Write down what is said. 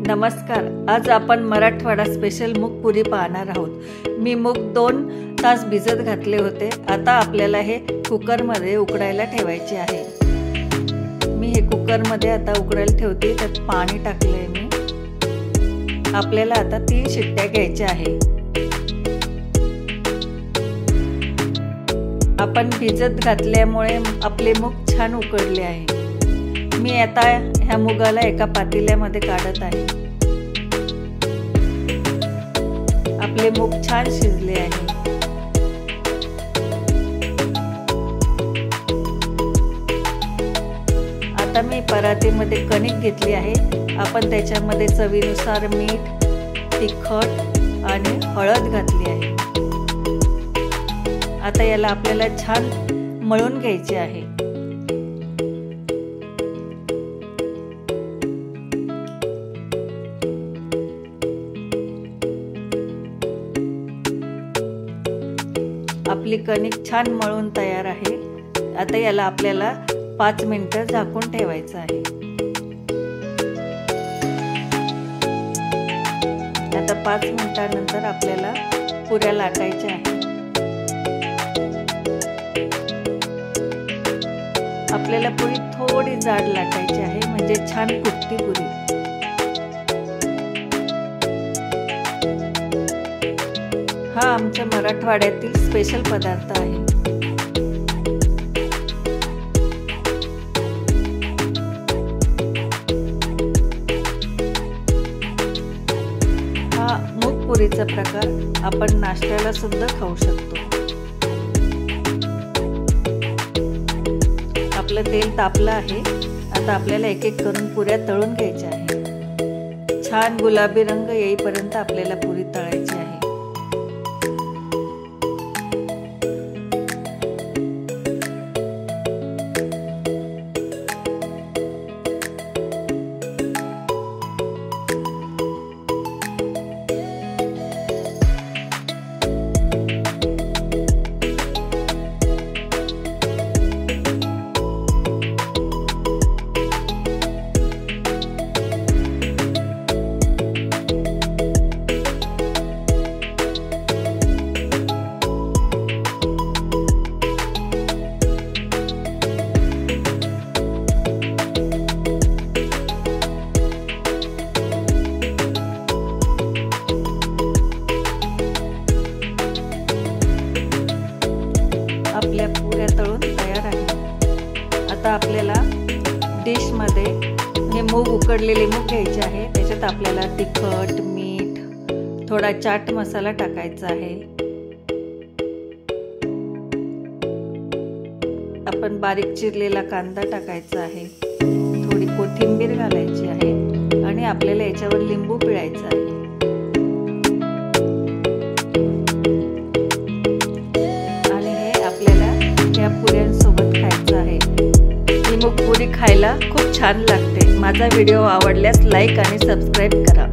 नमस्कार। आज आपण मराठवाडा स्पेशल मूग पुरी पाहणार आहोत। मी मूग 2 तास भिजत घातले होते। आता आपल्याला हे कुकर मध्ये उकडायला ठेवायचे आहे। मी हे कुकर मध्ये आता उकडायला ठेवते। त्यात पाणी टाकले मी। आपल्याला आता 3 शिट्ट्या घ्यायच्या आहे। आपण भिजत घातल्यामुळे आपले मूग छान उकडले आहे। मी आता ह्या मुगाला एका पातेल्यामध्ये काढत आहे। आपले मूग छान शिजले आहे। आता मी परातीमध्ये कणिक घेतली आहे। आपण त्याच्यामध्ये चवीनुसार मीठ, तिखट आणि हळद घातली आहे। आता याला आपल्याला छान मळून घ्यायचे आहे। आपली कणिक छान मळून तयार आहे। आता याला आपल्याला 5 मिनिटे झाकून ठेवायचं आहे। आता 5 मिनिटांनंतर आपल्याला पुऱ्या लाटायच्या आहेत। आपल्याला पुरी थोडी जाड लाटायची आहे, म्हणजे छान फुगती पुरी। हा आमच्या मराठवाड्यातील स्पेशल पदार्थ आहे। हा मूग पुरीचा प्रकार आपण नाश्त्याला सुद्धा खाऊ शकतो। आपलं तेल तापलं आहे। आता आपल्याला एक एक करून पुऱ्या तळून घ्यायच्या आहे। छान गुलाबी रंग येईपर्यंत आपल्याला पुरी तळायची आहे। आपल्या पुऱ्या तळून तयार आहे। आता आपल्याला डिश मध्ये हे मूग उकडलेले मूग घ्यायचे आहे। त्याच्यात आपल्याला तिखट, मीठ, थोडा चाट मसाला टाकायचा आहे। आपण बारीक चिरलेला कांदा टाकायचा आहे। थोडी कोथिंबीर घालायची आहे आणि आपल्याला याच्यावर लिंबू पिळायचा आहे। पुऱ्यांसोबत खायचं आहे। ही मूग पुरी खायला खूप छान लागते। माझा व्हिडिओ आवडल्यास लाईक आणि सबस्क्राईब करा।